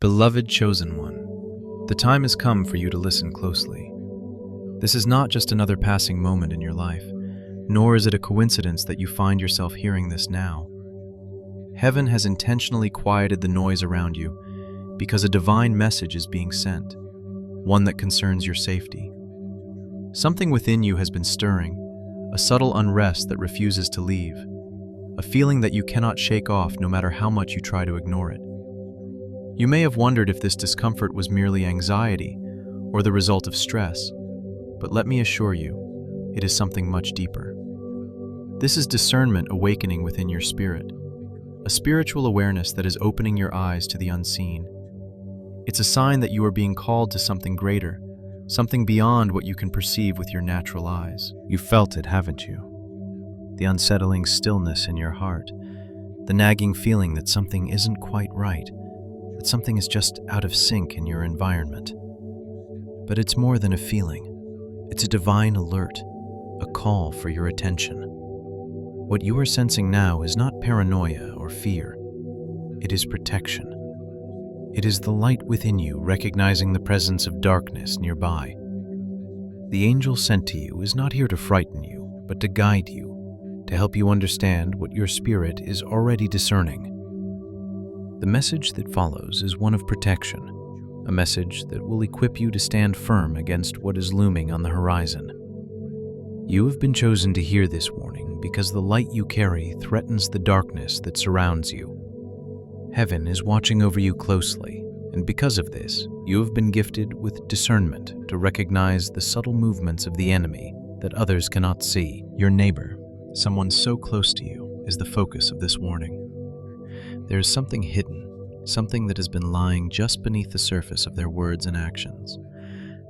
Beloved chosen one, the time has come for you to listen closely. This is not just another passing moment in your life, nor is it a coincidence that you find yourself hearing this now. Heaven has intentionally quieted the noise around you because a divine message is being sent, one that concerns your safety. Something within you has been stirring, a subtle unrest that refuses to leave, a feeling that you cannot shake off no matter how much you try to ignore it. You may have wondered if this discomfort was merely anxiety or the result of stress, but let me assure you, it is something much deeper. This is discernment awakening within your spirit, a spiritual awareness that is opening your eyes to the unseen. It's a sign that you are being called to something greater, something beyond what you can perceive with your natural eyes. You've felt it, haven't you? The unsettling stillness in your heart, the nagging feeling that something isn't quite right, that something is just out of sync in your environment. But it's more than a feeling. It's a divine alert, a call for your attention. What you are sensing now is not paranoia or fear. It is protection. It is the light within you recognizing the presence of darkness nearby. The angel sent to you is not here to frighten you, but to guide you, to help you understand what your spirit is already discerning. The message that follows is one of protection, a message that will equip you to stand firm against what is looming on the horizon. You have been chosen to hear this warning because the light you carry threatens the darkness that surrounds you. Heaven is watching over you closely, and because of this, you have been gifted with discernment to recognize the subtle movements of the enemy that others cannot see. Your neighbor, someone so close to you, is the focus of this warning. There is something hidden, something that has been lying just beneath the surface of their words and actions.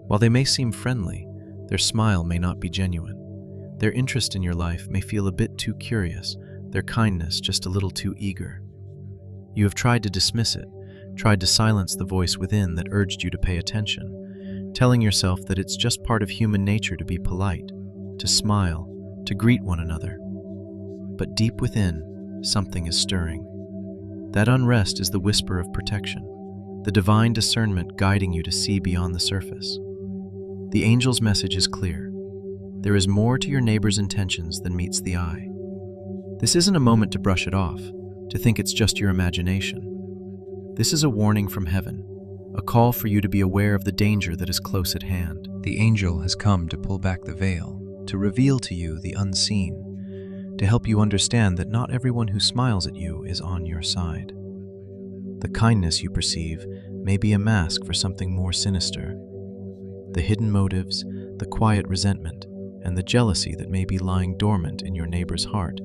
While they may seem friendly, their smile may not be genuine. Their interest in your life may feel a bit too curious, their kindness just a little too eager. You have tried to dismiss it, tried to silence the voice within that urged you to pay attention, telling yourself that it's just part of human nature to be polite, to smile, to greet one another. But deep within, something is stirring. That unrest is the whisper of protection, the divine discernment guiding you to see beyond the surface. The angel's message is clear. There is more to your neighbor's intentions than meets the eye. This isn't a moment to brush it off, to think it's just your imagination. This is a warning from heaven, a call for you to be aware of the danger that is close at hand. The angel has come to pull back the veil, to reveal to you the unseen, to help you understand that not everyone who smiles at you is on your side. The kindness you perceive may be a mask for something more sinister. The hidden motives, the quiet resentment, and the jealousy that may be lying dormant in your neighbor's heart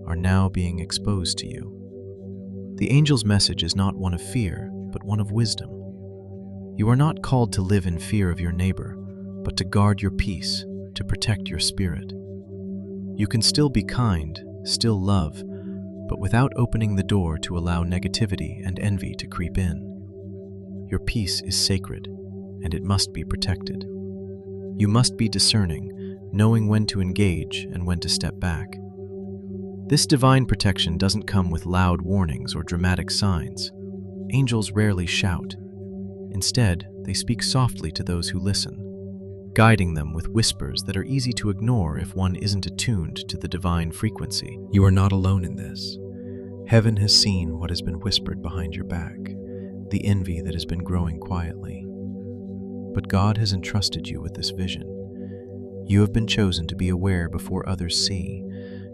are now being exposed to you. The angel's message is not one of fear, but one of wisdom. You are not called to live in fear of your neighbor, but to guard your peace, to protect your spirit. You can still be kind, still love, but without opening the door to allow negativity and envy to creep in. Your peace is sacred, and it must be protected. You must be discerning, knowing when to engage and when to step back. This divine protection doesn't come with loud warnings or dramatic signs. Angels rarely shout. Instead, they speak softly to those who listen, guiding them with whispers that are easy to ignore if one isn't attuned to the divine frequency. You are not alone in this. Heaven has seen what has been whispered behind your back, the envy that has been growing quietly. But God has entrusted you with this vision. You have been chosen to be aware before others see,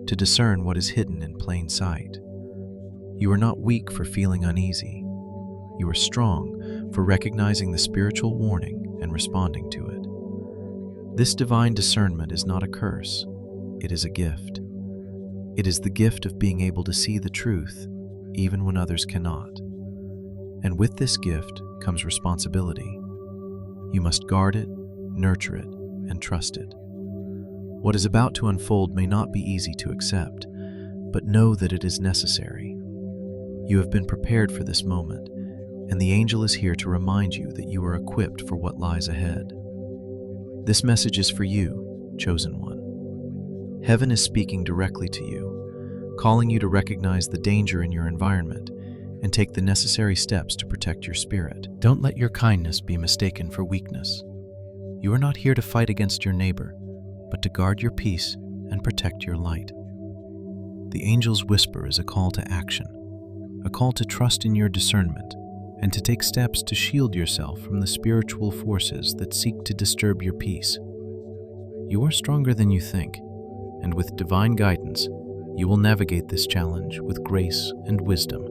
to discern what is hidden in plain sight. You are not weak for feeling uneasy. You are strong for recognizing the spiritual warning and responding to it. This divine discernment is not a curse, it is a gift. It is the gift of being able to see the truth, even when others cannot. And with this gift comes responsibility. You must guard it, nurture it, and trust it. What is about to unfold may not be easy to accept, but know that it is necessary. You have been prepared for this moment, and the angel is here to remind you that you are equipped for what lies ahead. This message is for you, chosen one. Heaven is speaking directly to you, calling you to recognize the danger in your environment and take the necessary steps to protect your spirit. Don't let your kindness be mistaken for weakness. You are not here to fight against your neighbor, but to guard your peace and protect your light. The angel's whisper is a call to action, a call to trust in your discernment and to take steps to shield yourself from the spiritual forces that seek to disturb your peace. You are stronger than you think, and with divine guidance, you will navigate this challenge with grace and wisdom.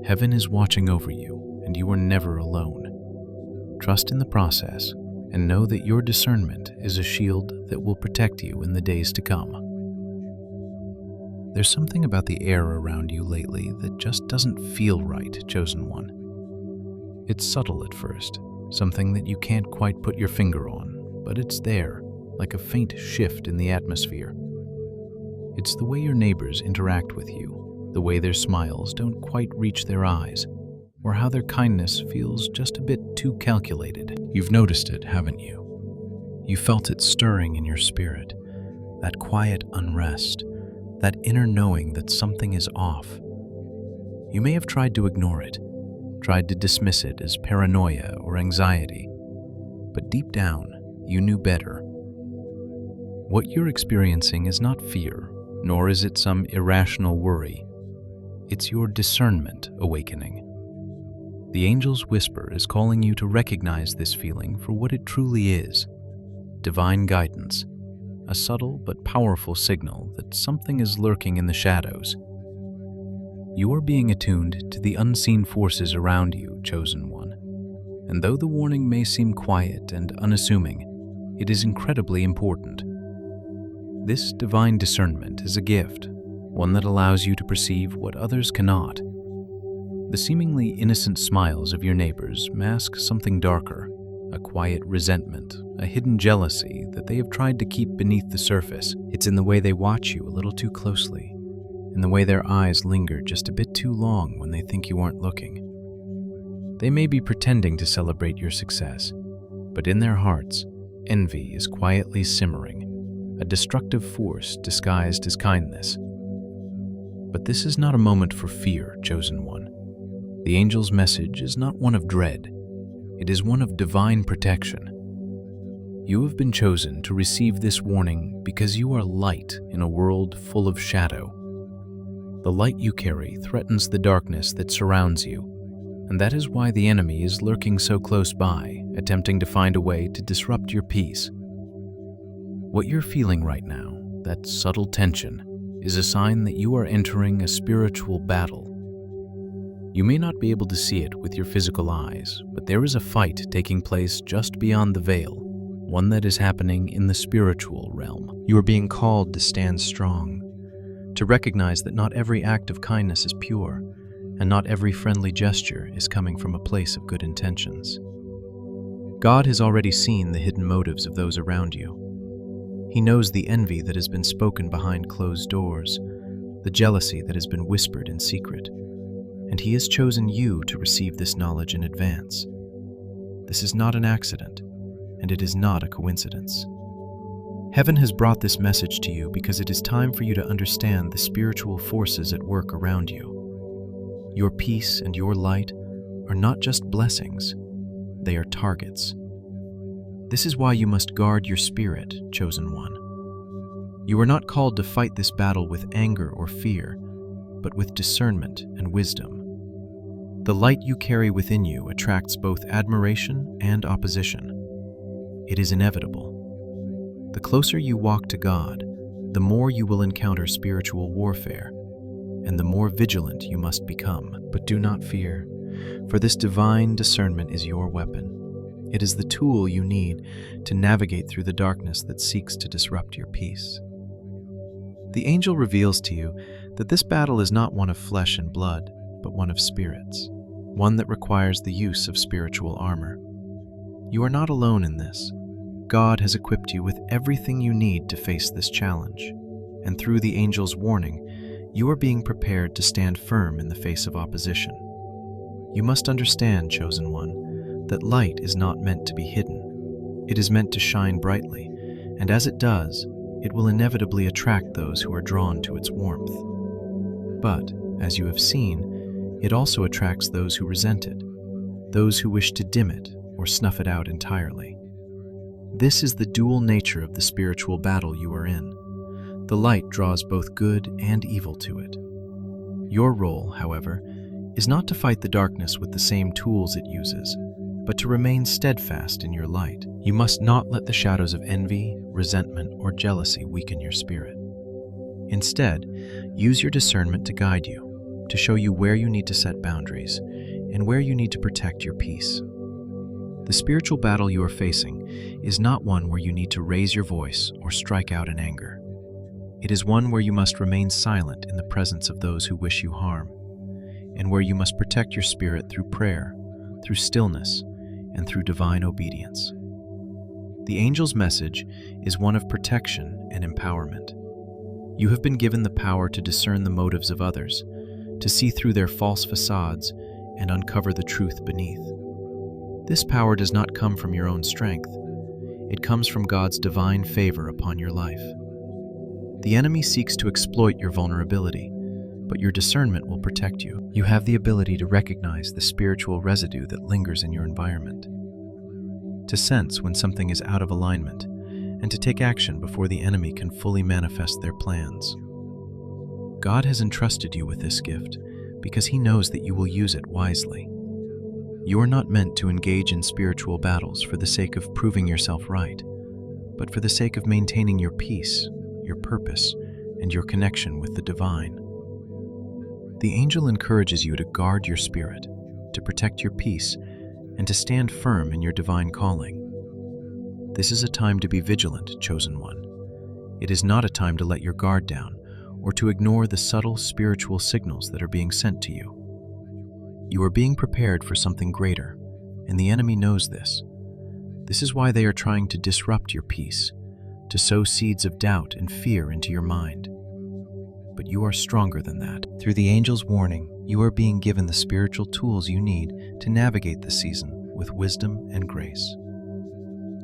Heaven is watching over you, and you are never alone. Trust in the process and know that your discernment is a shield that will protect you in the days to come. There's something about the air around you lately that just doesn't feel right, Chosen One. It's subtle at first, something that you can't quite put your finger on, but it's there, like a faint shift in the atmosphere. It's the way your neighbors interact with you, the way their smiles don't quite reach their eyes, or how their kindness feels just a bit too calculated. You've noticed it, haven't you? You felt it stirring in your spirit, that quiet unrest, that inner knowing that something is off. You may have tried to ignore it, tried to dismiss it as paranoia or anxiety, but deep down, you knew better. What you're experiencing is not fear, nor is it some irrational worry. It's your discernment awakening. The angel's whisper is calling you to recognize this feeling for what it truly is: divine guidance, a subtle but powerful signal that something is lurking in the shadows. You are being attuned to the unseen forces around you, Chosen One. And though the warning may seem quiet and unassuming, it is incredibly important. This divine discernment is a gift, one that allows you to perceive what others cannot. The seemingly innocent smiles of your neighbors mask something darker, a quiet resentment, a hidden jealousy that they have tried to keep beneath the surface. It's in the way they watch you a little too closely, in the way their eyes linger just a bit too long when they think you aren't looking. They may be pretending to celebrate your success, but in their hearts, envy is quietly simmering, a destructive force disguised as kindness. But this is not a moment for fear, Chosen One. The angel's message is not one of dread. It is one of divine protection. You have been chosen to receive this warning because you are light in a world full of shadow. The light you carry threatens the darkness that surrounds you, and that is why the enemy is lurking so close by, attempting to find a way to disrupt your peace. What you're feeling right now, that subtle tension, is a sign that you are entering a spiritual battle. You may not be able to see it with your physical eyes, but there is a fight taking place just beyond the veil, one that is happening in the spiritual realm. You are being called to stand strong, to recognize that not every act of kindness is pure, and not every friendly gesture is coming from a place of good intentions. God has already seen the hidden motives of those around you. He knows the envy that has been spoken behind closed doors, the jealousy that has been whispered in secret, and He has chosen you to receive this knowledge in advance. This is not an accident, and it is not a coincidence. Heaven has brought this message to you because it is time for you to understand the spiritual forces at work around you. Your peace and your light are not just blessings, they are targets. This is why you must guard your spirit, Chosen One. You are not called to fight this battle with anger or fear, but with discernment and wisdom. The light you carry within you attracts both admiration and opposition. It is inevitable. The closer you walk to God, the more you will encounter spiritual warfare, and the more vigilant you must become. But do not fear, for this divine discernment is your weapon. It is the tool you need to navigate through the darkness that seeks to disrupt your peace. The angel reveals to you that this battle is not one of flesh and blood, but one of spirits, one that requires the use of spiritual armor. You are not alone in this. God has equipped you with everything you need to face this challenge, and through the angel's warning, you are being prepared to stand firm in the face of opposition. You must understand, Chosen One, that light is not meant to be hidden. It is meant to shine brightly, and as it does, it will inevitably attract those who are drawn to its warmth. But, as you have seen, It also attracts those who resent it, those who wish to dim it or snuff it out entirely. This is the dual nature of the spiritual battle you are in. The light draws both good and evil to it. Your role, however, is not to fight the darkness with the same tools it uses, but to remain steadfast in your light. You must not let the shadows of envy, resentment, or jealousy weaken your spirit. Instead, use your discernment to guide you, to show you where you need to set boundaries and where you need to protect your peace. The spiritual battle you are facing is not one where you need to raise your voice or strike out in anger. It is one where you must remain silent in the presence of those who wish you harm, and where you must protect your spirit through prayer, through stillness, and through divine obedience. The angel's message is one of protection and empowerment. You have been given the power to discern the motives of others, to see through their false facades and uncover the truth beneath. This power does not come from your own strength. It comes from God's divine favor upon your life. The enemy seeks to exploit your vulnerability, but your discernment will protect you. You have the ability to recognize the spiritual residue that lingers in your environment, to sense when something is out of alignment, and to take action before the enemy can fully manifest their plans. God has entrusted you with this gift because He knows that you will use it wisely. You are not meant to engage in spiritual battles for the sake of proving yourself right, but for the sake of maintaining your peace, your purpose, and your connection with the divine. The angel encourages you to guard your spirit, to protect your peace, and to stand firm in your divine calling. This is a time to be vigilant, chosen one. It is not a time to let your guard down or to ignore the subtle spiritual signals that are being sent to you. You are being prepared for something greater, and the enemy knows this. This is why they are trying to disrupt your peace, to sow seeds of doubt and fear into your mind. But you are stronger than that. Through the angel's warning, you are being given the spiritual tools you need to navigate the season with wisdom and grace.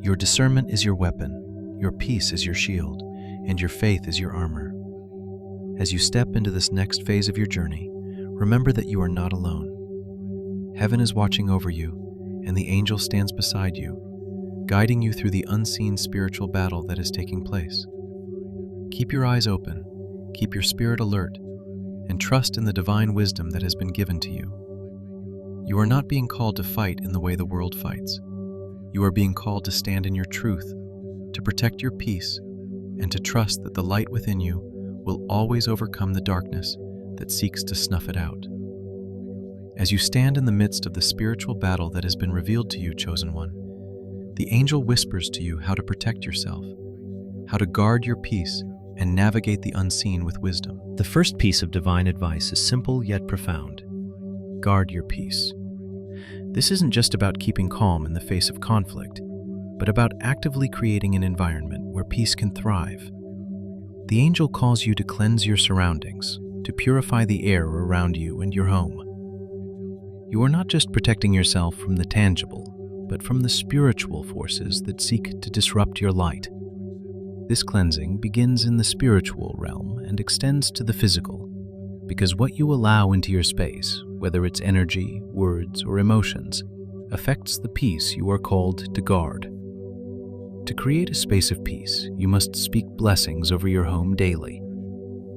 Your discernment is your weapon, your peace is your shield, and your faith is your armor. As you step into this next phase of your journey, remember that you are not alone. Heaven is watching over you, and the angel stands beside you, guiding you through the unseen spiritual battle that is taking place. Keep your eyes open, keep your spirit alert, and trust in the divine wisdom that has been given to you. You are not being called to fight in the way the world fights. You are being called to stand in your truth, to protect your peace, and to trust that the light within you will always overcome the darkness that seeks to snuff it out. As you stand in the midst of the spiritual battle that has been revealed to you, chosen one, the angel whispers to you how to protect yourself, how to guard your peace, and navigate the unseen with wisdom. The first piece of divine advice is simple yet profound. Guard your peace. This isn't just about keeping calm in the face of conflict, but about actively creating an environment where peace can thrive. The angel calls you to cleanse your surroundings, to purify the air around you and your home. You are not just protecting yourself from the tangible, but from the spiritual forces that seek to disrupt your light. This cleansing begins in the spiritual realm and extends to the physical, because what you allow into your space, whether it's energy, words, or emotions, affects the peace you are called to guard. To create a space of peace, you must speak blessings over your home daily.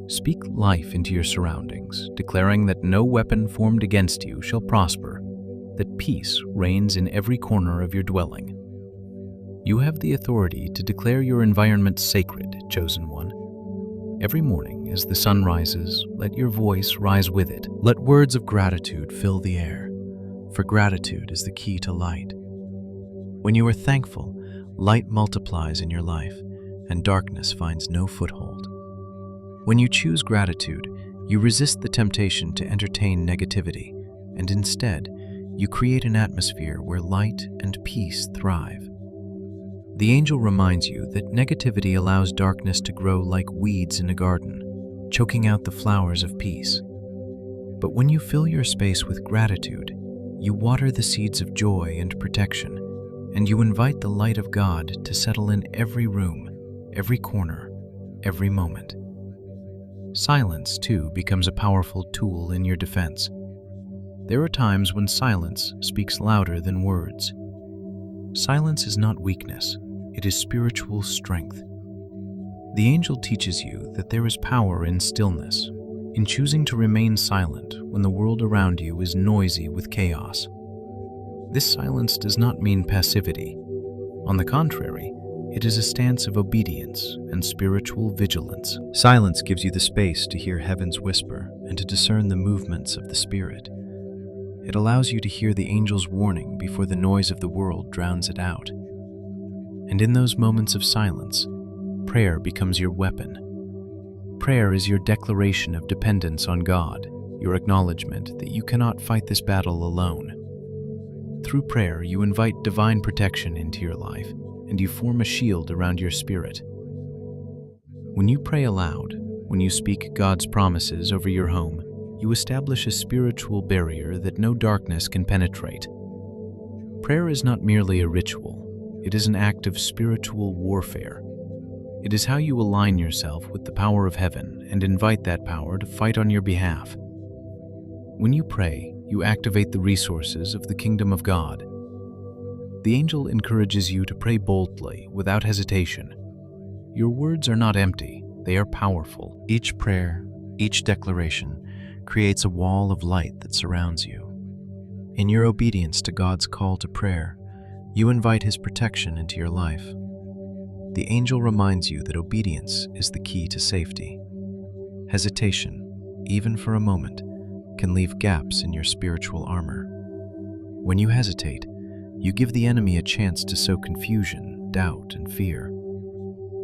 Speak life into your surroundings, declaring that no weapon formed against you shall prosper, that peace reigns in every corner of your dwelling. You have the authority to declare your environment sacred, chosen one. Every morning as the sun rises, let your voice rise with it. Let words of gratitude fill the air, for gratitude is the key to light. When you are thankful, light multiplies in your life, and darkness finds no foothold. When you choose gratitude, you resist the temptation to entertain negativity, and instead, you create an atmosphere where light and peace thrive. The angel reminds you that negativity allows darkness to grow like weeds in a garden, choking out the flowers of peace. But when you fill your space with gratitude, you water the seeds of joy and protection, and you invite the light of God to settle in every room, every corner, every moment. Silence, too, becomes a powerful tool in your defense. There are times when silence speaks louder than words. Silence is not weakness, it is spiritual strength. The angel teaches you that there is power in stillness, in choosing to remain silent when the world around you is noisy with chaos. This silence does not mean passivity. On the contrary, it is a stance of obedience and spiritual vigilance. Silence gives you the space to hear heaven's whisper and to discern the movements of the Spirit. It allows you to hear the angel's warning before the noise of the world drowns it out. And in those moments of silence, prayer becomes your weapon. Prayer is your declaration of dependence on God, your acknowledgement that you cannot fight this battle alone. Through prayer, you invite divine protection into your life, and you form a shield around your spirit. When you pray aloud, when you speak God's promises over your home, you establish a spiritual barrier that no darkness can penetrate. Prayer is not merely a ritual, it is an act of spiritual warfare. It is how you align yourself with the power of heaven and invite that power to fight on your behalf. When you pray, you activate the resources of the kingdom of God. The angel encourages you to pray boldly, without hesitation. Your words are not empty, they are powerful. Each prayer, each declaration, creates a wall of light that surrounds you. In your obedience to God's call to prayer, you invite His protection into your life. The angel reminds you that obedience is the key to safety. Hesitation, even for a moment, can leave gaps in your spiritual armor. When you hesitate, you give the enemy a chance to sow confusion, doubt, and fear.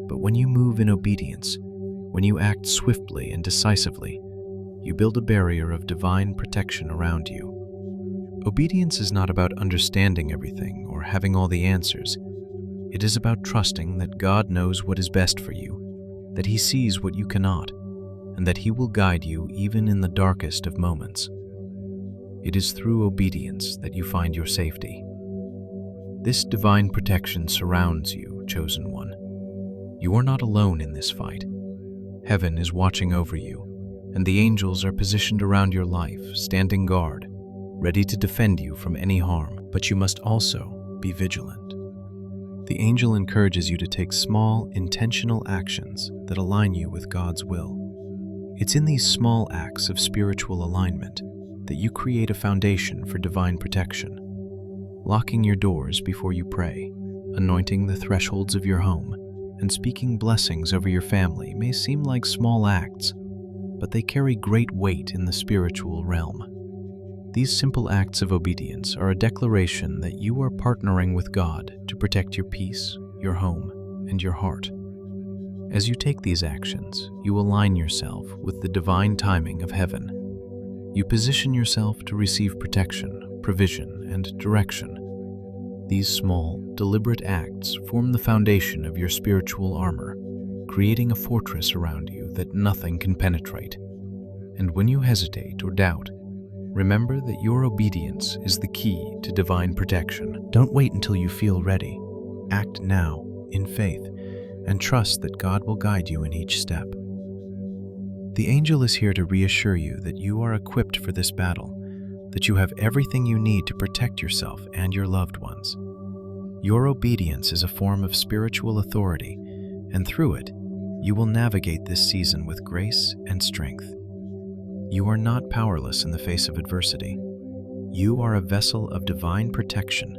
But when you move in obedience, when you act swiftly and decisively, you build a barrier of divine protection around you. Obedience is not about understanding everything or having all the answers. It is about trusting that God knows what is best for you, that He sees what you cannot, and that He will guide you even in the darkest of moments. It is through obedience that you find your safety. This divine protection surrounds you, chosen one. You are not alone in this fight. Heaven is watching over you, and the angels are positioned around your life, standing guard, ready to defend you from any harm. But you must also be vigilant. The angel encourages you to take small, intentional actions that align you with God's will. It's in these small acts of spiritual alignment that you create a foundation for divine protection. Locking your doors before you pray, anointing the thresholds of your home, and speaking blessings over your family may seem like small acts, but they carry great weight in the spiritual realm. These simple acts of obedience are a declaration that you are partnering with God to protect your peace, your home, and your heart. As you take these actions, you align yourself with the divine timing of heaven. You position yourself to receive protection, provision, and direction. These small, deliberate acts form the foundation of your spiritual armor, creating a fortress around you that nothing can penetrate. And when you hesitate or doubt, remember that your obedience is the key to divine protection. Don't wait until you feel ready. Act now, in faith, and trust that God will guide you in each step. The angel is here to reassure you that you are equipped for this battle, that you have everything you need to protect yourself and your loved ones. Your obedience is a form of spiritual authority, and through it, you will navigate this season with grace and strength. You are not powerless in the face of adversity. You are a vessel of divine protection,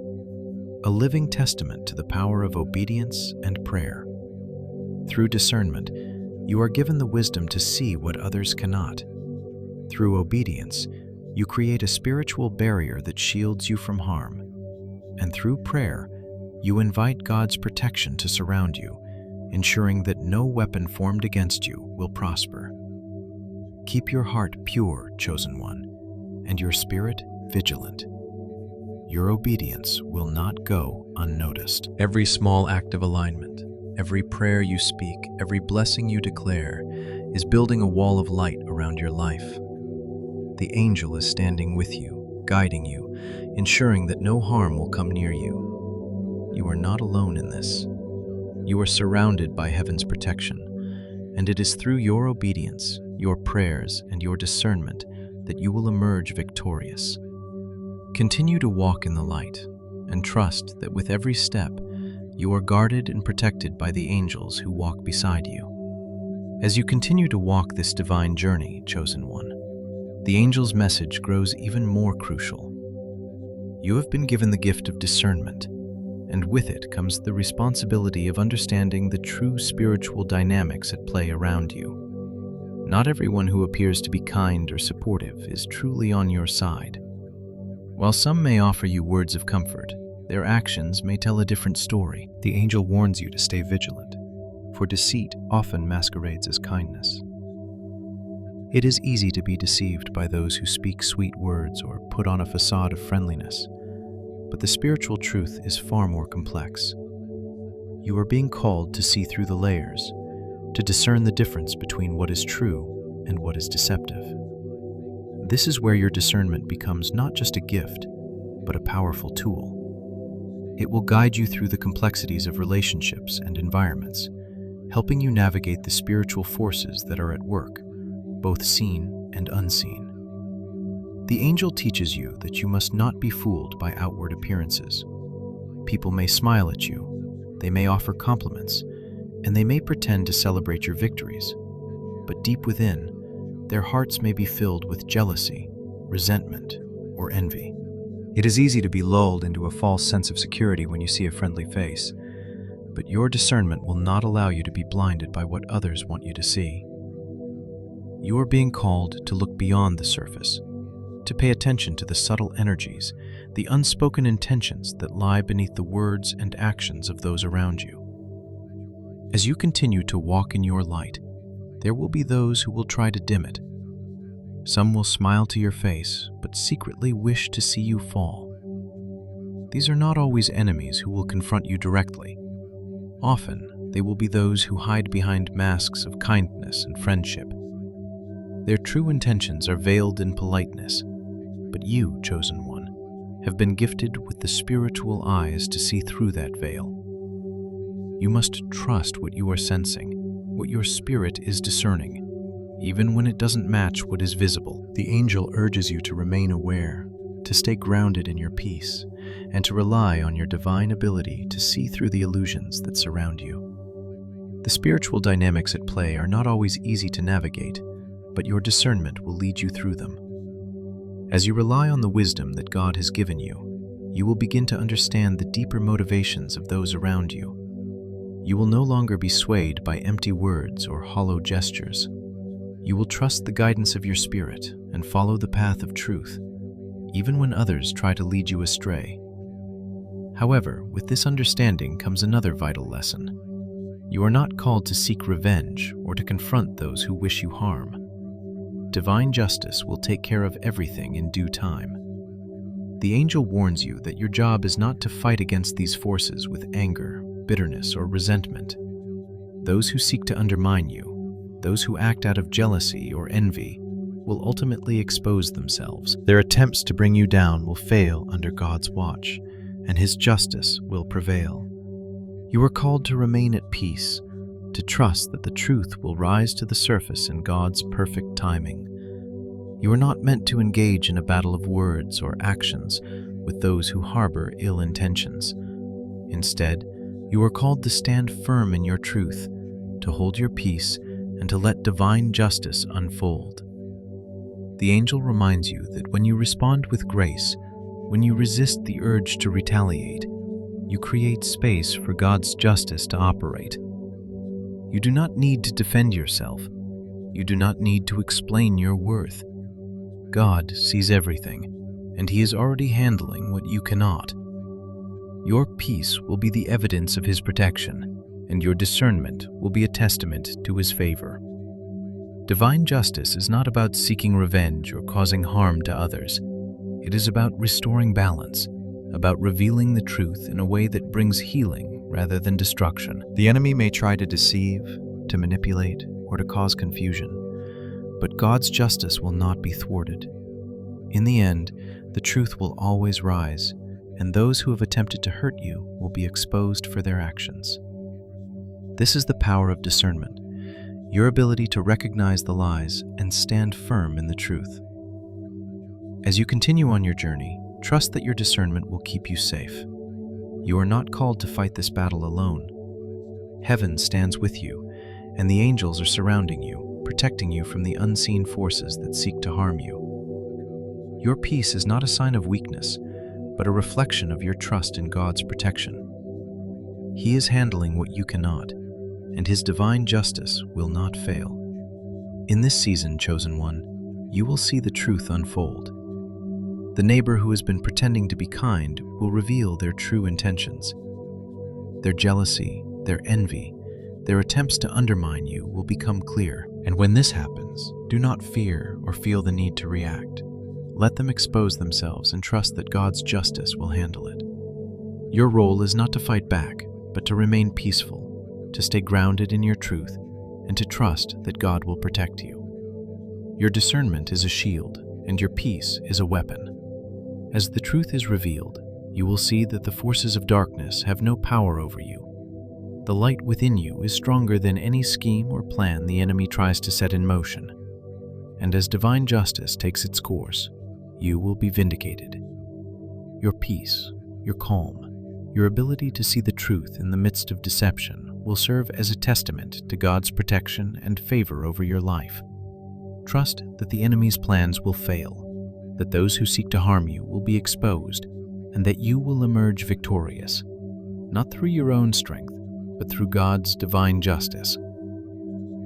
a living testament to the power of obedience and prayer. Through discernment, you are given the wisdom to see what others cannot. Through obedience, you create a spiritual barrier that shields you from harm. And through prayer, you invite God's protection to surround you, ensuring that no weapon formed against you will prosper. Keep your heart pure, chosen one, and your spirit vigilant. Your obedience will not go unnoticed. Every small act of alignment, every prayer you speak, every blessing you declare, is building a wall of light around your life. The angel is standing with you, guiding you, ensuring that no harm will come near you. You are not alone in this. You are surrounded by heaven's protection, and it is through your obedience, your prayers, and your discernment that you will emerge victorious. Continue to walk in the light and trust that with every step, you are guarded and protected by the angels who walk beside you. As you continue to walk this divine journey, chosen one, the angel's message grows even more crucial. You have been given the gift of discernment, and with it comes the responsibility of understanding the true spiritual dynamics at play around you. Not everyone who appears to be kind or supportive is truly on your side. While some may offer you words of comfort, their actions may tell a different story. The angel warns you to stay vigilant, for deceit often masquerades as kindness. It is easy to be deceived by those who speak sweet words or put on a facade of friendliness, but the spiritual truth is far more complex. You are being called to see through the layers, to discern the difference between what is true and what is deceptive. This is where your discernment becomes not just a gift, but a powerful tool. It will guide you through the complexities of relationships and environments, helping you navigate the spiritual forces that are at work, both seen and unseen. The angel teaches you that you must not be fooled by outward appearances. People may smile at you, they may offer compliments, and they may pretend to celebrate your victories. But deep within, their hearts may be filled with jealousy, resentment, or envy. It is easy to be lulled into a false sense of security when you see a friendly face, but your discernment will not allow you to be blinded by what others want you to see. You are being called to look beyond the surface, to pay attention to the subtle energies, the unspoken intentions that lie beneath the words and actions of those around you. As you continue to walk in your light, there will be those who will try to dim it. Some will smile to your face, but secretly wish to see you fall. These are not always enemies who will confront you directly. Often, they will be those who hide behind masks of kindness and friendship. Their true intentions are veiled in politeness, but you, chosen one, have been gifted with the spiritual eyes to see through that veil. You must trust what you are sensing, what your spirit is discerning, even when it doesn't match what is visible. The angel urges you to remain aware, to stay grounded in your peace, and to rely on your divine ability to see through the illusions that surround you. The spiritual dynamics at play are not always easy to navigate, but your discernment will lead you through them. As you rely on the wisdom that God has given you, you will begin to understand the deeper motivations of those around you. You will no longer be swayed by empty words or hollow gestures. You will trust the guidance of your spirit and follow the path of truth, even when others try to lead you astray. However, with this understanding comes another vital lesson. You are not called to seek revenge or to confront those who wish you harm. Divine justice will take care of everything in due time. The angel warns you that your job is not to fight against these forces with anger, bitterness, or resentment. Those who seek to undermine you, those who act out of jealousy or envy, will ultimately expose themselves. Their attempts to bring you down will fail under God's watch, and His justice will prevail. You are called to remain at peace, to trust that the truth will rise to the surface in God's perfect timing. You are not meant to engage in a battle of words or actions with those who harbor ill intentions. Instead, you are called to stand firm in your truth, to hold your peace, and to let divine justice unfold. The angel reminds you that when you respond with grace, when you resist the urge to retaliate, you create space for God's justice to operate. You do not need to defend yourself. You do not need to explain your worth. God sees everything, and He is already handling what you cannot. Your peace will be the evidence of His protection, and your discernment will be a testament to His favor. Divine justice is not about seeking revenge or causing harm to others. It is about restoring balance, about revealing the truth in a way that brings healing rather than destruction. The enemy may try to deceive, to manipulate, or to cause confusion, but God's justice will not be thwarted. In the end, the truth will always rise, and those who have attempted to hurt you will be exposed for their actions. This is the power of discernment, your ability to recognize the lies and stand firm in the truth. As you continue on your journey, Trust that your discernment will keep you safe. You are not called to fight this battle alone. Heaven stands with you, and the angels are surrounding you, protecting you from the unseen forces that seek to harm you. Your peace is not a sign of weakness, but a reflection of your trust in God's protection. He is handling what you cannot, and His divine justice will not fail. In this season, chosen one, you will see the truth unfold. The neighbor who has been pretending to be kind will reveal their true intentions. Their jealousy, their envy, their attempts to undermine you will become clear. And when this happens, do not fear or feel the need to react. Let them expose themselves and trust that God's justice will handle it. Your role is not to fight back, but to remain peaceful, to stay grounded in your truth, and to trust that God will protect you. Your discernment is a shield, and your peace is a weapon. As the truth is revealed, you will see that the forces of darkness have no power over you. The light within you is stronger than any scheme or plan the enemy tries to set in motion. And as divine justice takes its course, you will be vindicated. Your peace, your calm, your ability to see the truth in the midst of deception will serve as a testament to God's protection and favor over your life. Trust that the enemy's plans will fail, that those who seek to harm you will be exposed, and that you will emerge victorious, not through your own strength, but through God's divine justice.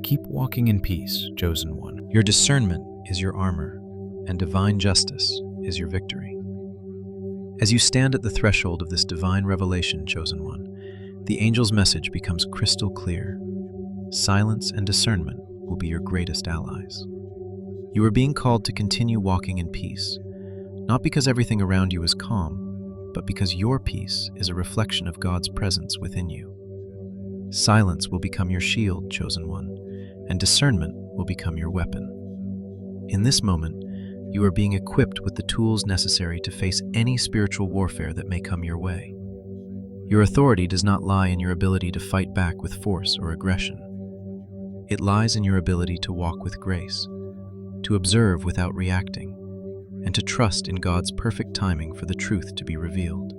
Keep walking in peace, chosen one. Your discernment is your armor, and divine justice is your victory. As you stand at the threshold of this divine revelation, chosen one, the angel's message becomes crystal clear. Silence and discernment will be your greatest allies. You are being called to continue walking in peace, not because everything around you is calm, but because your peace is a reflection of God's presence within you. Silence will become your shield, chosen one, and discernment will become your weapon. In this moment, you are being equipped with the tools necessary to face any spiritual warfare that may come your way. Your authority does not lie in your ability to fight back with force or aggression. It lies in your ability to walk with grace, to observe without reacting, and to trust in God's perfect timing for the truth to be revealed.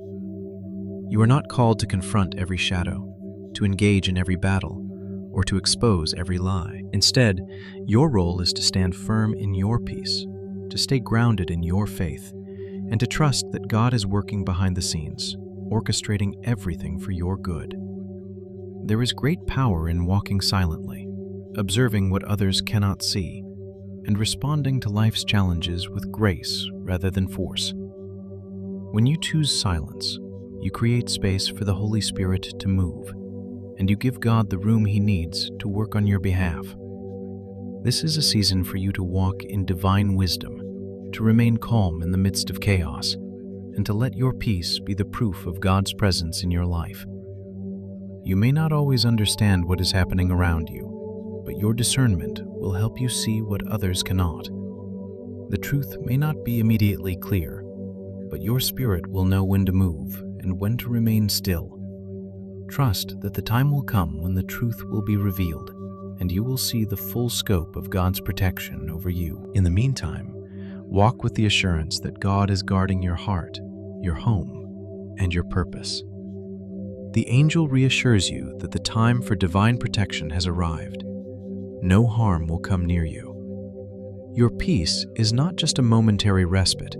You are not called to confront every shadow, to engage in every battle, or to expose every lie. Instead, your role is to stand firm in your peace, to stay grounded in your faith, and to trust that God is working behind the scenes, orchestrating everything for your good. There is great power in walking silently, observing what others cannot see, and responding to life's challenges with grace rather than force. When you choose silence, you create space for the Holy Spirit to move, and you give God the room He needs to work on your behalf. This is a season for you to walk in divine wisdom, to remain calm in the midst of chaos, and to let your peace be the proof of God's presence in your life. You may not always understand what is happening around you, but your discernment will help you see what others cannot. The truth may not be immediately clear, but your spirit will know when to move and when to remain still. Trust that the time will come when the truth will be revealed, and you will see the full scope of God's protection over you. In the meantime, walk with the assurance that God is guarding your heart, your home, and your purpose. The angel reassures you that the time for divine protection has arrived. No harm will come near you. Your peace is not just a momentary respite,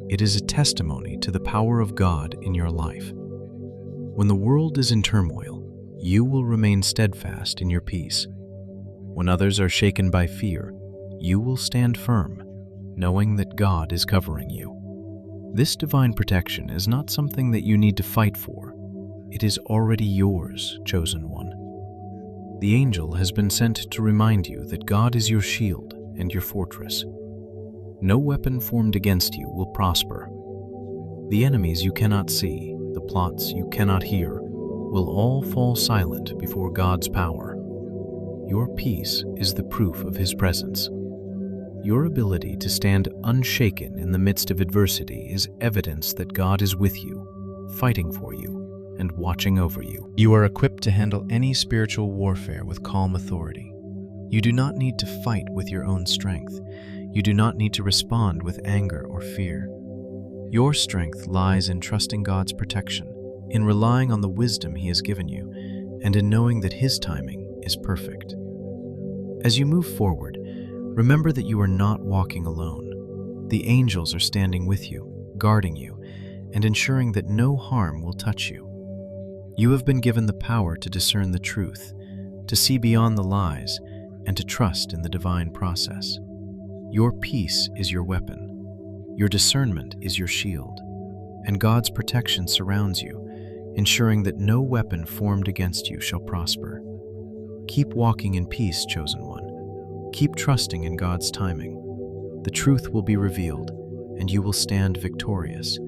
it is a testimony to the power of God in your life. When the world is in turmoil, you will remain steadfast in your peace. When others are shaken by fear, you will stand firm, knowing that God is covering you. This divine protection is not something that you need to fight for. It is already yours, chosen one. The angel has been sent to remind you that God is your shield and your fortress. No weapon formed against you will prosper. The enemies you cannot see, the plots you cannot hear, will all fall silent before God's power. Your peace is the proof of His presence. Your ability to stand unshaken in the midst of adversity is evidence that God is with you, fighting for you, and watching over you. You are equipped to handle any spiritual warfare with calm authority. You do not need to fight with your own strength. You do not need to respond with anger or fear. Your strength lies in trusting God's protection, in relying on the wisdom He has given you, and in knowing that His timing is perfect. As you move forward, remember that you are not walking alone. The angels are standing with you, guarding you, and ensuring that no harm will touch you. You have been given the power to discern the truth, to see beyond the lies, and to trust in the divine process. Your peace is your weapon. Your discernment is your shield, and God's protection surrounds you, ensuring that no weapon formed against you shall prosper. Keep walking in peace, chosen one. Keep trusting in God's timing. The truth will be revealed, and you will stand victorious,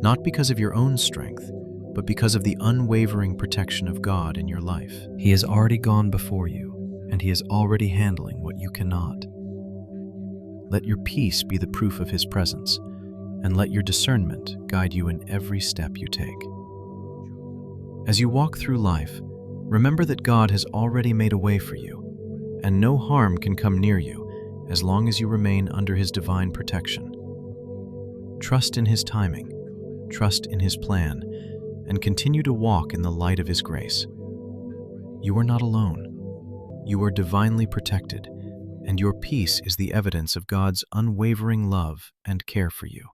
not because of your own strength, but because of the unwavering protection of God in your life. He has already gone before you, and He is already handling what you cannot. Let your peace be the proof of His presence, and let your discernment guide you in every step you take. As you walk through life, remember that God has already made a way for you, and no harm can come near you as long as you remain under His divine protection. Trust in His timing, trust in His plan, and continue to walk in the light of His grace. You are not alone. You are divinely protected, and your peace is the evidence of God's unwavering love and care for you.